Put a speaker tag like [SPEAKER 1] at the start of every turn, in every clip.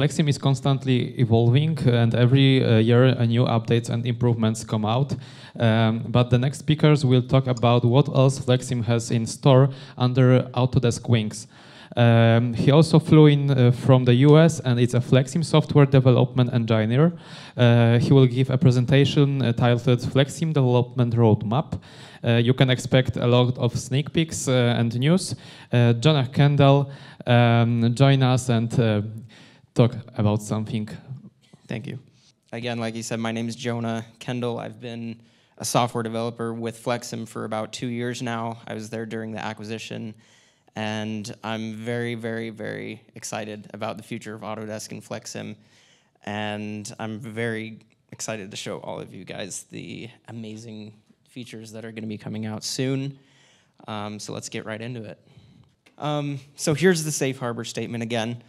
[SPEAKER 1] FlexSim is constantly evolving, and every year new updates and improvements come out. But the next speakers will talk about what else FlexSim has in store under Autodesk wings. He also flew in from the US, and it's a FlexSim software development engineer. He will give a presentation titled FlexSim Development Roadmap. You can expect a lot of sneak peeks and news. Jonah Kendell, join us and talk about something.
[SPEAKER 2] Thank you. Again, like you said, my name is Jonah Kendell. I've been a software developer with FlexSim for about 2 years now. I was there during the acquisition. And I'm very, very, very excited about the future of Autodesk and FlexSim. And I'm very excited to show all of you guys the amazing features that are going to be coming out soon. So let's get right into it. So here's the safe harbor statement again.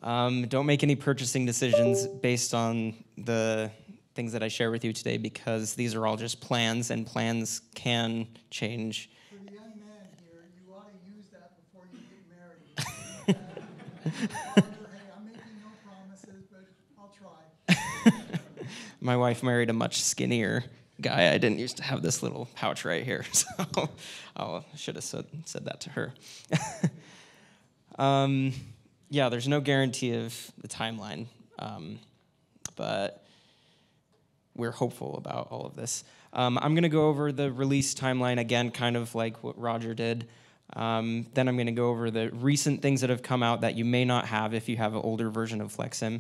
[SPEAKER 2] Don't make any purchasing decisions based on the things that I share with you today, because these are all just plans, and plans can change.
[SPEAKER 3] Hey, I'm making no promises, but I'll try.
[SPEAKER 2] My wife married a much skinnier guy. I didn't used to have this little pouch right here, so I should have said that to her. Yeah, there's no guarantee of the timeline, but we're hopeful about all of this. I'm going to go over the release timeline again, kind of like what Roger did. Then I'm going to go over the recent things that have come out that you may not have if you have an older version of FlexSim.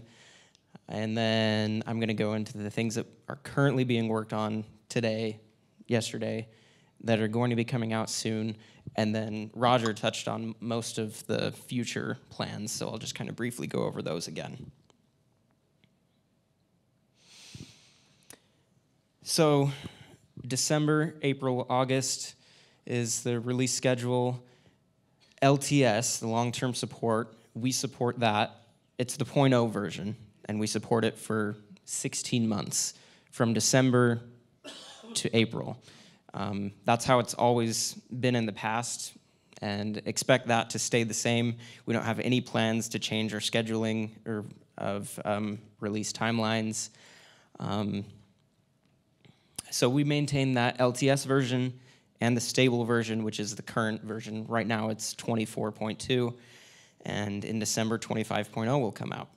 [SPEAKER 2] And then I'm going to go into the things that are currently being worked on today, yesterday, that are going to be coming out soon. And then Roger touched on most of the future plans, so I'll just kind of briefly go over those again. So December, April, August is the release schedule. LTS, the long-term support, we support that. It's the 0.0 version, and we support it for 16 months, from December to April. That's how it's always been in the past, and expect that to stay the same. We don't have any plans to change our scheduling or of release timelines. So we maintain that LTS version and the stable version, which is the current version. Right now it's 24.2, and in December 25.0 will come out.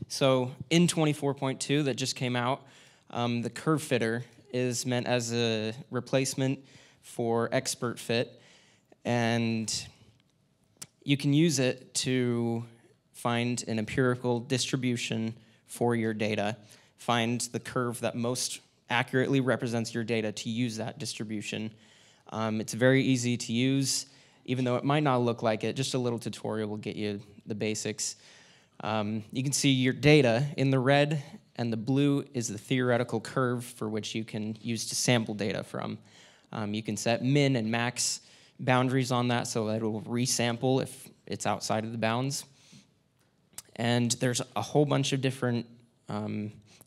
[SPEAKER 2] So in 24.2 that just came out, the curve fitter is meant as a replacement for Expert Fit, and you can use it to find an empirical distribution for your data, find the curve that most accurately represents your data to use that distribution. It's very easy to use, even though it might not look like it. Just a little tutorial will get you the basics. You can see your data in the red, and the blue is the theoretical curve for which you can use to sample data from. You can set min and max boundaries on that so that it will resample if it's outside of the bounds. And there's a whole bunch of different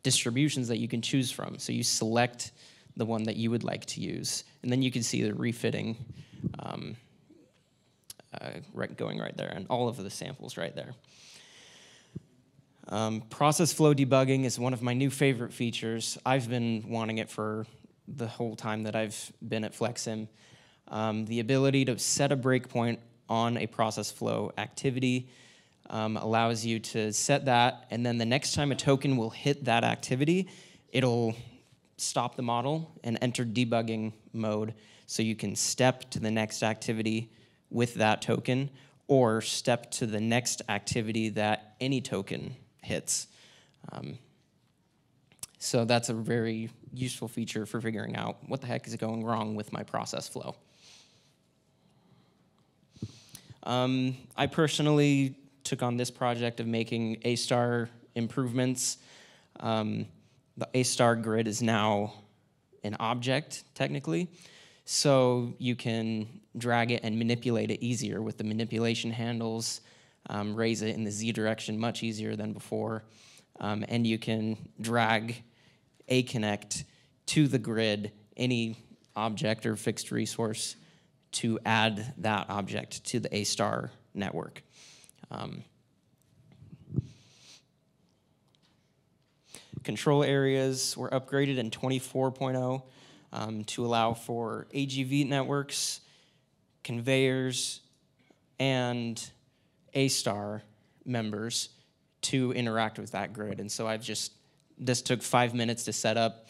[SPEAKER 2] distributions that you can choose from. So you select the one that you would like to use, and then you can see the refitting going right there, and all of the samples right there. Process flow debugging is one of my new favorite features. I've been wanting it for the whole time that I've been at FlexSim. The ability to set a breakpoint on a process flow activity allows you to set that, and then the next time a token will hit that activity, it'll stop the model and enter debugging mode, so you can step to the next activity with that token, or step to the next activity that any token hits. So that's a very useful feature for figuring out what the heck is going wrong with my process flow. I personally took on this project of making A-star improvements. The A-star grid is now an object, technically, so you can drag it and manipulate it easier with the manipulation handles, raise it in the Z direction much easier than before, and you can drag A-connect to the grid, any object or fixed resource, to add that object to the A-star network. Control areas were upgraded in 24.0 to allow for AGV networks, conveyors, and A-star members to interact with that grid. And so this took 5 minutes to set up,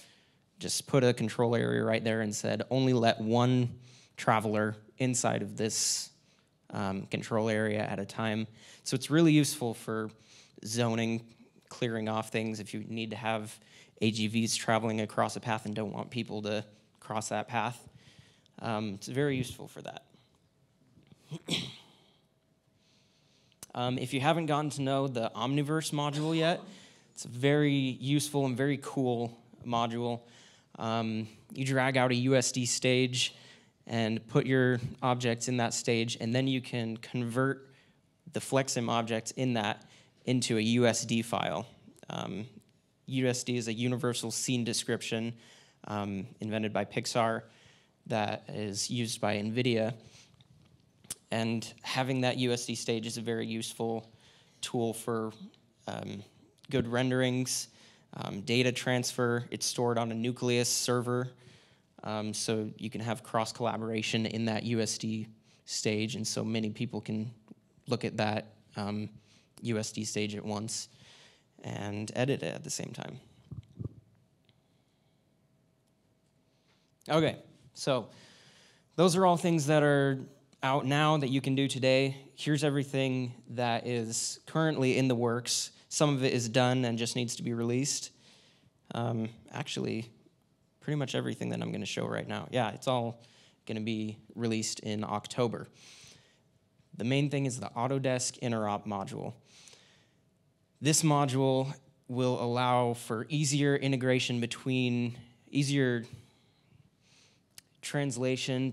[SPEAKER 2] just put a control area right there and said, only let one traveler inside of this control area at a time. So it's really useful for zoning, clearing off things if you need to have AGVs traveling across a path and don't want people to cross that path. It's very useful for that. If you haven't gotten to know the Omniverse module yet, it's a very useful and very cool module. You drag out a USD stage and put your objects in that stage, and then you can convert the FlexSim objects in that into a USD file. USD is a universal scene description invented by Pixar that is used by NVIDIA. And having that USD stage is a very useful tool for good renderings, data transfer. It's stored on a Nucleus server, so you can have cross-collaboration in that USD stage, and so many people can look at that USD stage at once and edit it at the same time. Okay, so those are all things that are out now that you can do today. Here's everything that is currently in the works. Some of it is done and just needs to be released. Actually, pretty much everything that I'm going to show right now. Yeah, it's all going to be released in October. The main thing is the Autodesk Interop module. This module will allow for easier integration between, easier translation,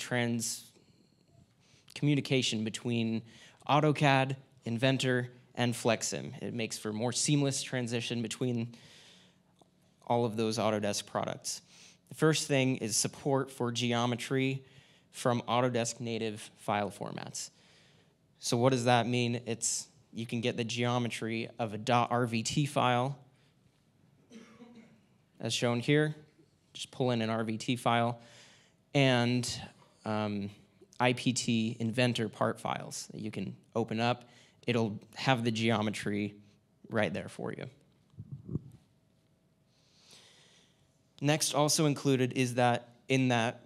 [SPEAKER 2] communication between AutoCAD, Inventor, and FlexSim. It makes for more seamless transition between all of those Autodesk products. The first thing is support for geometry from Autodesk native file formats. So what does that mean? You can get the geometry of a .rvt file, as shown here. Just pull in an RVT file, and IPT Inventor part files that you can open up. It'll have the geometry right there for you. Next, also included is that in that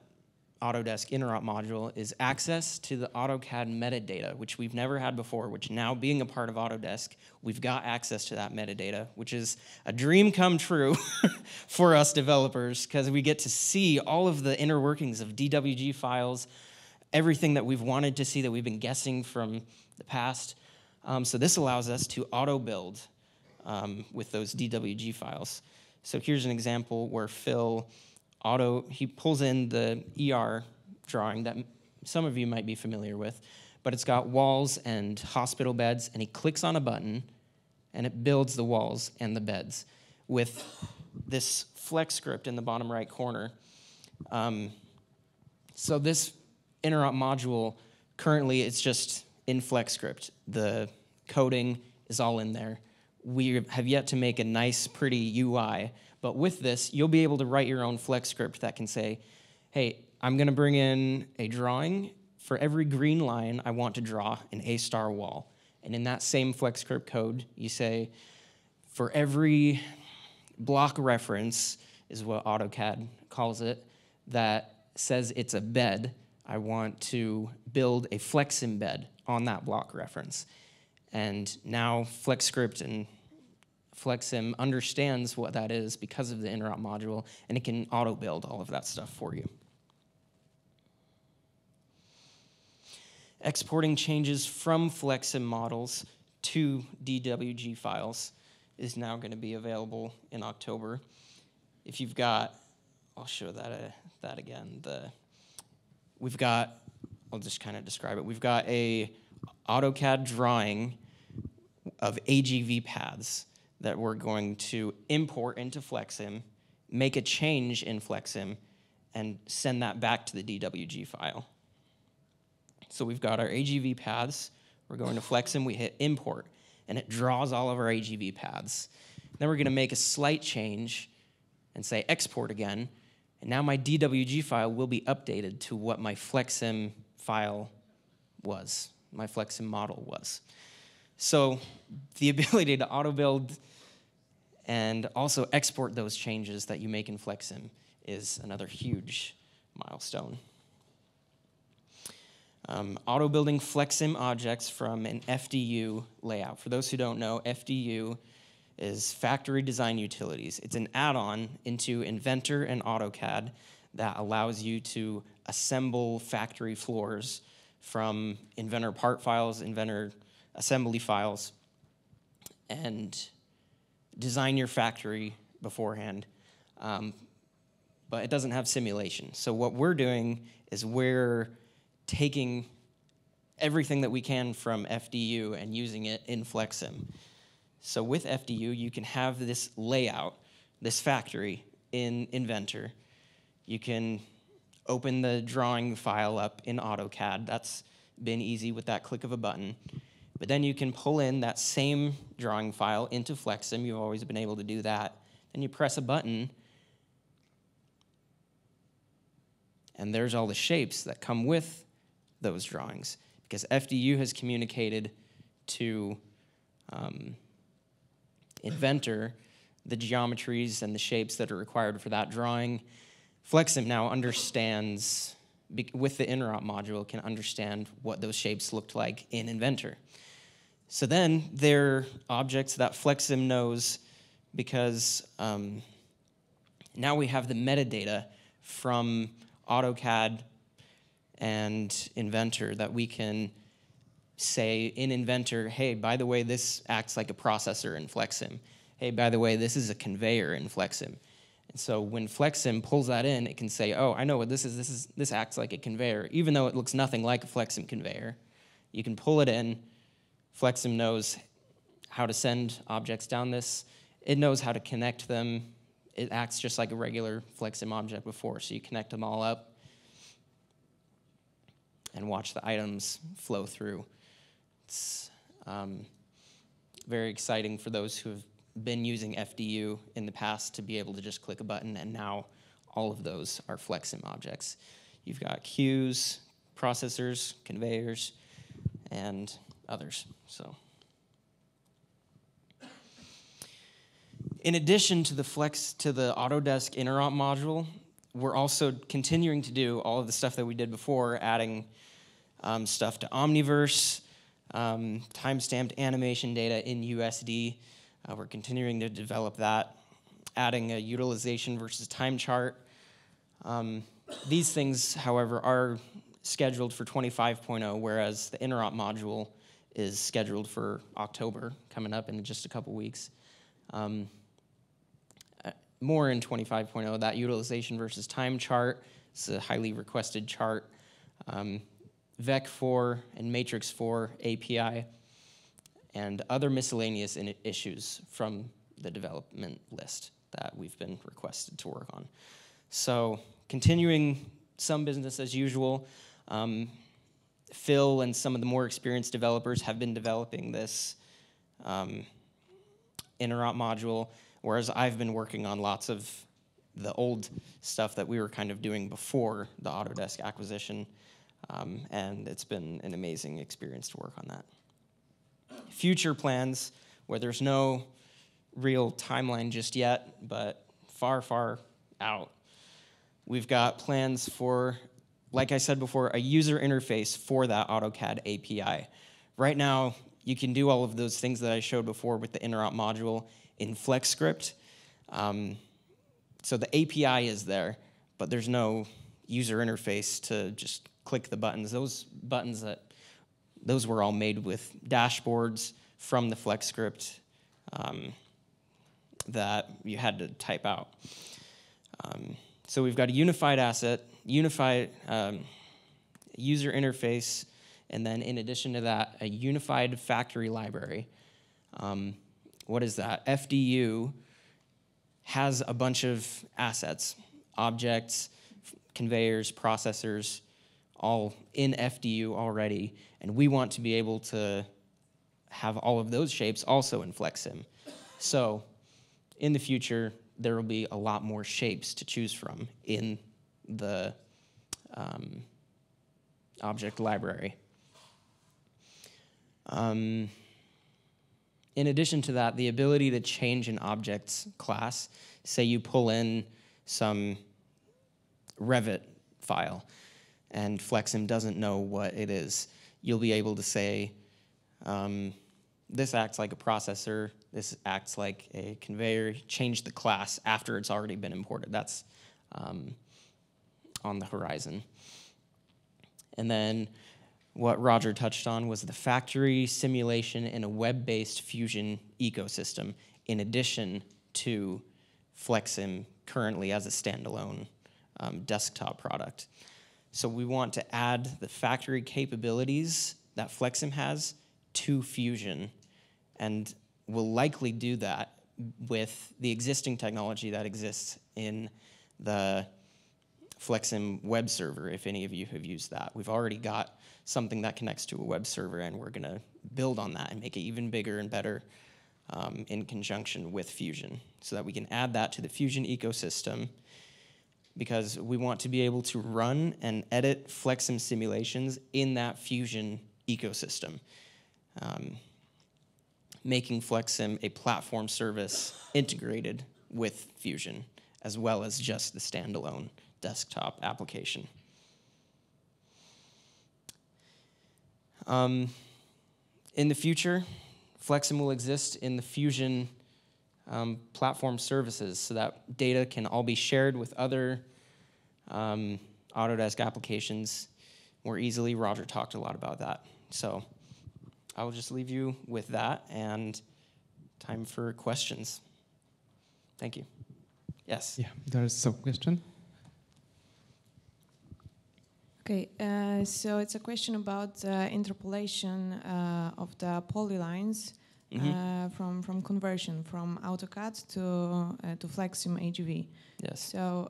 [SPEAKER 2] Autodesk Interop module is access to the AutoCAD metadata, which we've never had before, which now being a part of Autodesk, we've got access to that metadata, which is a dream come true for us developers, because we get to see all of the inner workings of DWG files, everything that we've wanted to see that we've been guessing from the past. So this allows us to auto-build with those DWG files. So here's an example where Phil he pulls in the ER drawing that some of you might be familiar with, but it's got walls and hospital beds, and he clicks on a button, and it builds the walls and the beds with this flex script in the bottom right corner. So this Interop module, currently it's just in FlexScript. The coding is all in there. We have yet to make a nice, pretty UI, but with this, you'll be able to write your own FlexScript that can say, hey, I'm going to bring in a drawing. For every green line, I want to draw an A-star wall. And in that same FlexScript code, you say, for every block reference, is what AutoCAD calls it, that says it's a bed, I want to build a FlexSim bed on that block reference. And now FlexScript and FlexSim understands what that is because of the Interop module, and it can auto-build all of that stuff for you. Exporting changes from FlexSim models to DWG files is now going to be available in October. If you've got, I'll show that again. I'll just kind of describe it. We've got a AutoCAD drawing of AGV paths that we're going to import into FlexSim, make a change in FlexSim, and send that back to the DWG file. So we've got our AGV paths We're going to FlexSim, we hit import, and it draws all of our AGV paths. Then we're going to make a slight change and say export again, and now my DWG file will be updated to what my FlexSim file was, my FlexSim model was. So the ability to auto-build and also export those changes that you make in FlexSim is another huge milestone. Auto-building FlexSim objects from an FDU layout. For those who don't know, FDU is Factory Design Utilities. It's an add-on into Inventor and AutoCAD that allows you to assemble factory floors from Inventor part files, Inventor assembly files, and design your factory beforehand. But it doesn't have simulation. So what we're doing is we're taking everything that we can from FDU and using it in FlexSim. So with FDU, you can have this layout, this factory in Inventor. You can open the drawing file up in AutoCAD. That's been easy with that click of a button. But then you can pull in that same drawing file into FlexSim. You've always been able to do that. Then you press a button, and there's all the shapes that come with those drawings, because FDU has communicated to Inventor the geometries and the shapes that are required for that drawing. FlexSim now understands, with the interop module, can understand what those shapes looked like in Inventor. So then they're objects that FlexSim knows, because now we have the metadata from AutoCAD and Inventor that we can say in Inventor, hey, by the way, this acts like a processor in FlexSim. Hey, by the way, this is a conveyor in FlexSim. And so when FlexSim pulls that in, it can say, oh, I know what this is. This acts like a conveyor. Even though it looks nothing like a FlexSim conveyor, you can pull it in. FlexSim knows how to send objects down this. It knows how to connect them. It acts just like a regular FlexSim object before, so you connect them all up and watch the items flow through. It's very exciting for those who have been using FDU in the past to be able to just click a button, and now all of those are FlexSim objects. You've got queues, processors, conveyors, and others. So, in addition to the Autodesk interop module, we're also continuing to do all of the stuff that we did before, adding stuff to Omniverse, time-stamped animation data in USD. We're continuing to develop that, adding a utilization versus time chart. These things, however, are scheduled for 25.0, whereas the interop module is scheduled for October, coming up in just a couple weeks. More in 25.0, that utilization versus time chart is a highly requested chart. Vec 4 and Matrix 4 API, and other miscellaneous issues from the development list that we've been requested to work on. So continuing some business as usual. Phil and some of the more experienced developers have been developing this interop module, whereas I've been working on lots of the old stuff that we were kind of doing before the Autodesk acquisition, and it's been an amazing experience to work on that. Future plans, where there's no real timeline just yet, but far, far out. We've got plans for, like I said before, a user interface for that AutoCAD API. Right now, you can do all of those things that I showed before with the interop module in FlexScript. So the API is there, but there's no user interface to just click the buttons. Those were all made with dashboards from the FlexScript that you had to type out. So we've got a unified asset, unified user interface, and then in addition to that, a unified factory library. What is that? FDU has a bunch of assets, objects, conveyors, processors, all in FDU already, and we want to be able to have all of those shapes also in FlexSim. So in the future, there will be a lot more shapes to choose from in the object library. In addition to that, the ability to change an object's class, say you pull in some Revit file and FlexSim doesn't know what it is, you'll be able to say, this acts like a processor, this acts like a conveyor, change the class after it's already been imported. That's on the horizon. And then what Roger touched on was the factory simulation in a web-based Fusion ecosystem, in addition to FlexSim currently as a standalone desktop product. So we want to add the factory capabilities that FlexSim has to Fusion, and we'll likely do that with the existing technology that exists in the FlexSim web server, if any of you have used that. We've already got something that connects to a web server, and we're gonna build on that and make it even bigger and better in conjunction with Fusion, so that we can add that to the Fusion ecosystem, because we want to be able to run and edit FlexSim simulations in that Fusion ecosystem, making FlexSim a platform service integrated with Fusion, as well as just the standalone desktop application. In the future, FlexSim will exist in the Fusion platform services, so that data can all be shared with other Autodesk applications more easily. Roger talked a lot about that. So I will just leave you with that, and time for questions. Thank you. Yes?
[SPEAKER 1] Yeah, there is some question.
[SPEAKER 4] Okay, so it's a question about interpolation of the polylines from conversion from AutoCAD to FlexSim AGV.
[SPEAKER 2] Yes.
[SPEAKER 4] So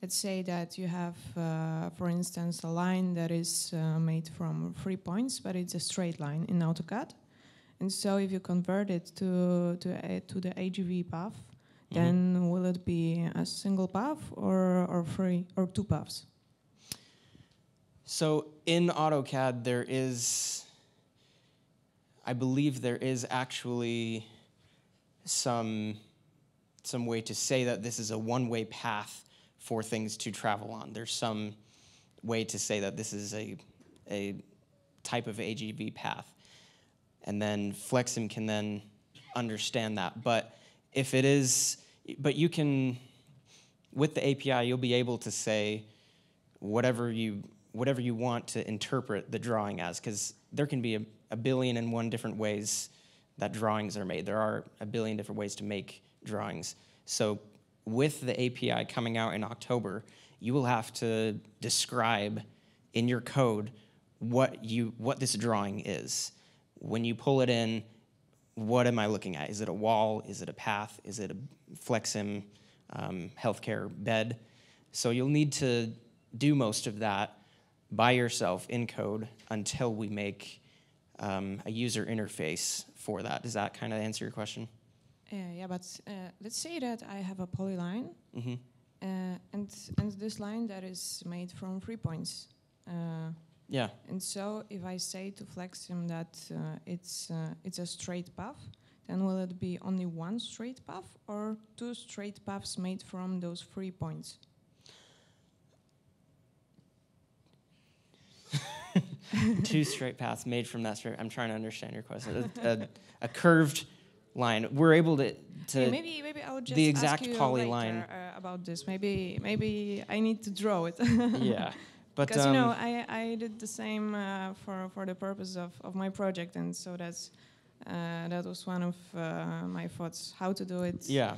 [SPEAKER 4] let's say that you have, for instance, a line that is made from 3 points, but it's a straight line in AutoCAD. And so if you convert it to the AGV path, then will it be a single path or three or two paths?
[SPEAKER 2] So in AutoCAD, there is, I believe there is actually some way to say that this is a one-way path for things to travel on. There's some way to say that this is a type of AGV path. And then FlexSim can then understand that. But if it is, but you can, with the API, you'll be able to say whatever you want to interpret the drawing as, because there can be a billion and one different ways that drawings are made. There are a billion different ways to make drawings. So with the API coming out in October, you will have to describe in your code what this drawing is. When you pull it in, what am I looking at? Is it a wall? Is it a path? Is it a FlexSim healthcare bed? So you'll need to do most of that by yourself in code until we make a user interface for that. Does that kind of answer your question?
[SPEAKER 4] Yeah, but let's say that I have a polyline, and this line that is made from 3 points.
[SPEAKER 2] Yeah.
[SPEAKER 4] And so if I say to FlexSim that it's a straight path, then will it be only one straight path or two straight paths made from those 3 points?
[SPEAKER 2] Two straight paths made from that straight. I'm trying to understand your question. A curved line. We're able to
[SPEAKER 4] yeah, maybe I would just
[SPEAKER 2] the exact
[SPEAKER 4] ask you
[SPEAKER 2] polyline
[SPEAKER 4] later, about this. Maybe I need to draw it.
[SPEAKER 2] Yeah, but
[SPEAKER 4] because I did the same for the purpose of my project, and so that was one of my thoughts how to do it.
[SPEAKER 2] Yeah.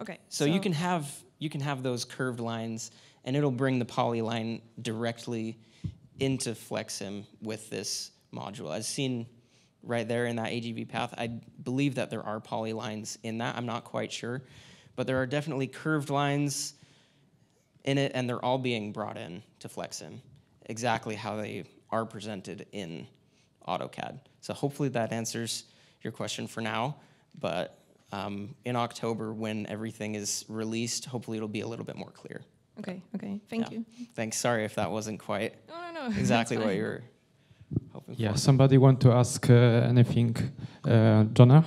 [SPEAKER 4] Okay.
[SPEAKER 2] So you can have those curved lines, and it'll bring the polyline directly into FlexSim with this module. As seen right there in that AGV path, I believe that there are polylines in that. I'm not quite sure, but there are definitely curved lines in it, and they're all being brought in to FlexSim, exactly how they are presented in AutoCAD. So hopefully that answers your question for now, but in October, when everything is released, hopefully it'll be a little bit more clear.
[SPEAKER 4] Okay, thank you.
[SPEAKER 2] Thanks, sorry if that wasn't quite
[SPEAKER 4] No.
[SPEAKER 2] exactly what you were hoping for.
[SPEAKER 1] Yeah, somebody want to ask anything? Jonah?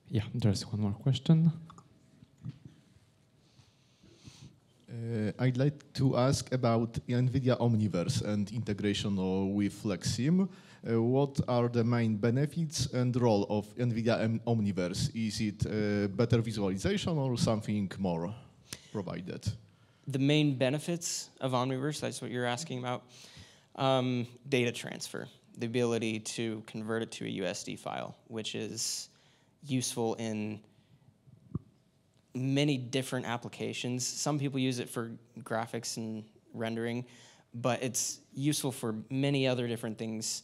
[SPEAKER 1] Yeah, there's one more question.
[SPEAKER 5] I'd like to ask about NVIDIA Omniverse and integration with FlexSim. What are the main benefits and role of NVIDIA Omniverse? Is it better visualization or something more provided?
[SPEAKER 2] The main benefits of Omniverse, that's what you're asking about. Data transfer, the ability to convert it to a USD file, which is useful in many different applications. Some people use it for graphics and rendering, but it's useful for many other different things.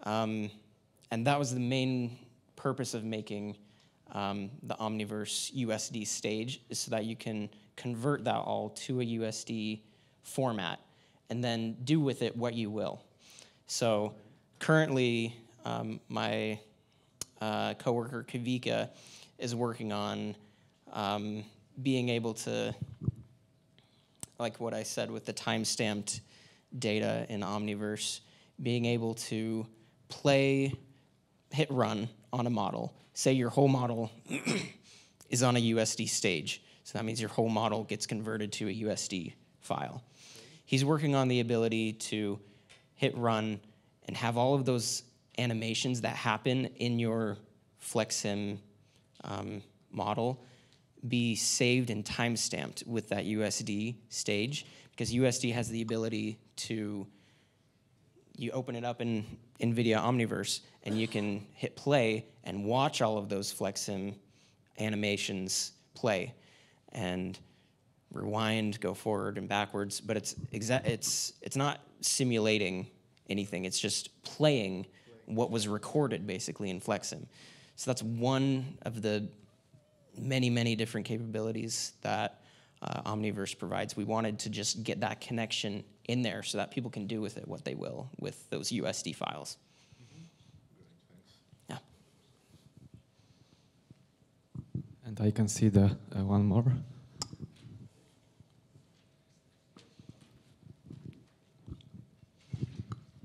[SPEAKER 2] And that was the main purpose of making the Omniverse USD stage, is so that you can convert that all to a USD format and then do with it what you will. So currently, my coworker Kavika is working on being able to, like what I said with the time-stamped data in Omniverse, being able to hit run on a model. Say your whole model is on a USD stage. So that means your whole model gets converted to a USD file. He's working on the ability to hit run and have all of those animations that happen in your FlexSim model be saved and time-stamped with that USD stage, because USD has the ability to, you open it up in NVIDIA Omniverse, and you can hit play and watch all of those FlexSim animations play, and rewind, go forward and backwards, but it's not simulating anything, it's just playing what was recorded basically in FlexSim. So that's one of the many, many different capabilities that Omniverse provides. We wanted to just get that connection in there so that people can do with it what they will with those USD files. Yeah.
[SPEAKER 1] And I can see the one more.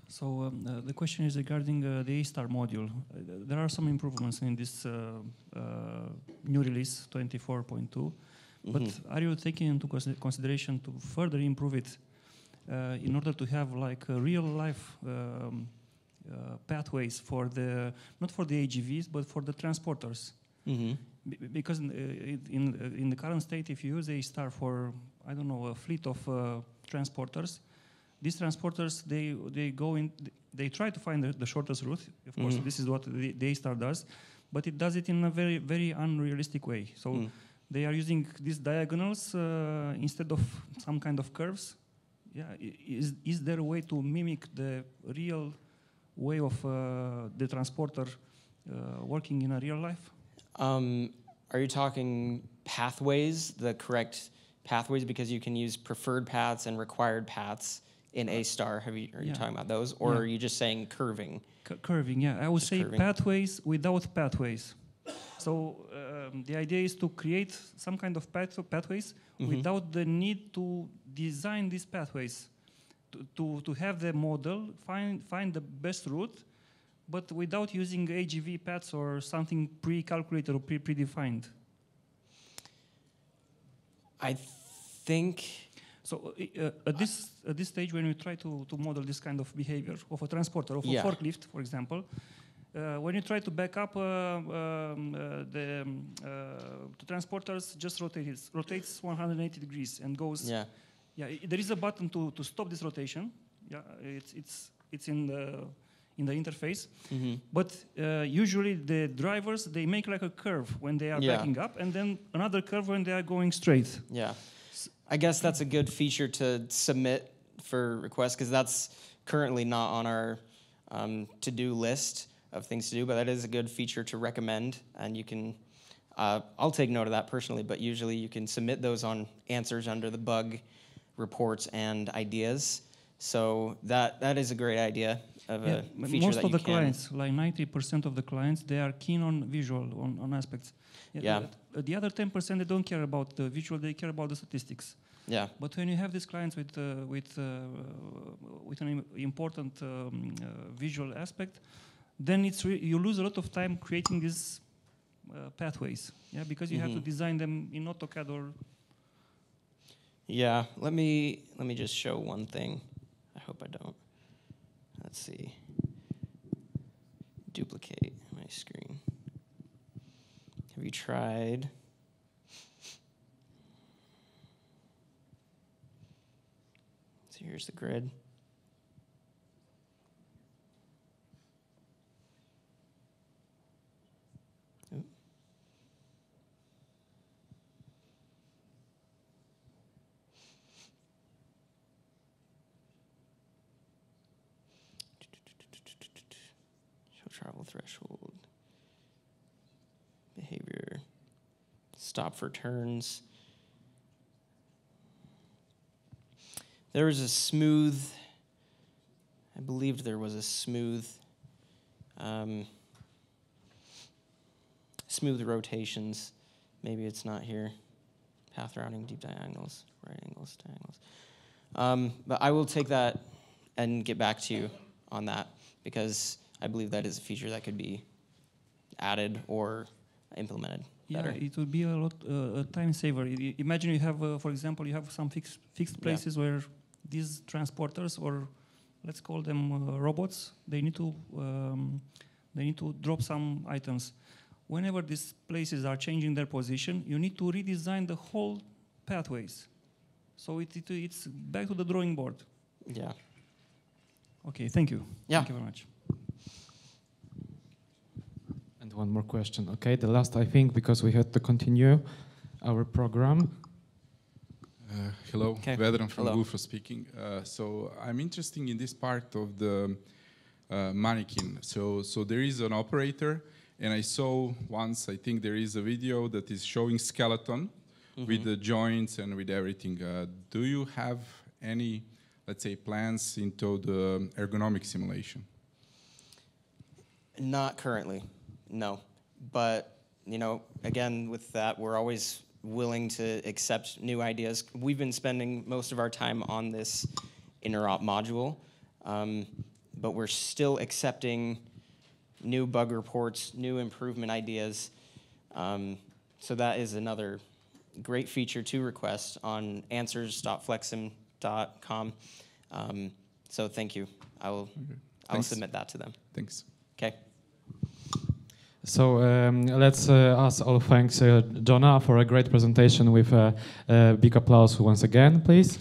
[SPEAKER 6] So the question is regarding the A-star module. There are some improvements in this new release 24.2, but are you taking into consideration to further improve it in order to have like real-life pathways for not for the AGVs, but for the transporters? Because in the current state, if you use A-star for, I don't know, a fleet of transporters, these transporters, they try to find the shortest route. Of course, this is what the A-star does, but it does it in a very, very unrealistic way. So they are using these diagonals instead of some kind of curves. Yeah, is there a way to mimic the real way of the transporter working in a real life?
[SPEAKER 2] Are you talking pathways, the correct pathways, because you can use preferred paths and required paths in A-star? Are you talking about those, or are you just saying curving?
[SPEAKER 6] Curving, yeah. I would say curving. Pathways without pathways. So the idea is to create some kind of pathways without the need to design these pathways, to have the model find the best route, but without using AGV paths or something pre-calculated or predefined.
[SPEAKER 2] I think.
[SPEAKER 6] So at this stage, when we try to model this kind of behavior of a transporter, of a forklift, for example, when you try to back up, the transporters just rotates 180 degrees and goes. Yeah, there is a button to stop this rotation. Yeah, it's in the interface. But usually the drivers, they make like a curve when they are backing up, and then another curve when they are going straight.
[SPEAKER 2] Yeah. I guess that's a good feature to submit for requests, because that's currently not on our to-do list of things to do, but that is a good feature to recommend, and you can I'll take note of that personally, but usually you can submit those on answers under the bug reports and ideas. So that is a great idea of a feature
[SPEAKER 6] most
[SPEAKER 2] that
[SPEAKER 6] of
[SPEAKER 2] you
[SPEAKER 6] the
[SPEAKER 2] can.
[SPEAKER 6] clients, like 90% of the clients, they are keen on visual, on aspects.
[SPEAKER 2] Yeah.
[SPEAKER 6] The other 10%, they don't care about the visual, they care about the statistics.
[SPEAKER 2] Yeah.
[SPEAKER 6] But when you have these clients with an important visual aspect, then you lose a lot of time creating these pathways. Yeah, because you have to design them in AutoCAD or.
[SPEAKER 2] Yeah. Let me just show one thing. I hope I don't. Let's see. Duplicate my screen. Have you tried? So here's the grid. Oop. Show travel threshold. Behavior. Stop for turns. There was a smooth, I believed there was a smooth, smooth rotations. Maybe it's not here. Path routing, deep diagonals, right angles, diagonals. But I will take that and get back to you on that because I believe that is a feature that could be added or implemented better.
[SPEAKER 6] Yeah, it would be a lot a time saver. Imagine you have, for example, you have some fixed places where these transporters, or let's call them robots, they need to drop some items. Whenever these places are changing their position, you need to redesign the whole pathways. So it's back to the drawing board.
[SPEAKER 2] Yeah.
[SPEAKER 6] Okay, thank you.
[SPEAKER 2] Yeah.
[SPEAKER 6] Thank you very much.
[SPEAKER 1] And one more question. Okay, the last, I think, because we had to continue our program.
[SPEAKER 7] Hello,
[SPEAKER 2] Okay.
[SPEAKER 7] Vedran from
[SPEAKER 2] Hello.
[SPEAKER 7] Gufro speaking. So I'm interested in this part of the mannequin. So there is an operator, and I saw once, I think there is a video that is showing skeleton with the joints and with everything. Do you have any, let's say, plans into the ergonomic simulation?
[SPEAKER 2] Not currently, no. But, you know, again, with that, we're always willing to accept new ideas. We've been spending most of our time on this interop module, but we're still accepting new bug reports, new improvement ideas. So that is another great feature to request on answers.flexsim.com. So thank you. I'll submit that to them.
[SPEAKER 7] Thanks.
[SPEAKER 2] Okay.
[SPEAKER 1] So let's us all thanks Jonah for a great presentation with a big applause once again, please.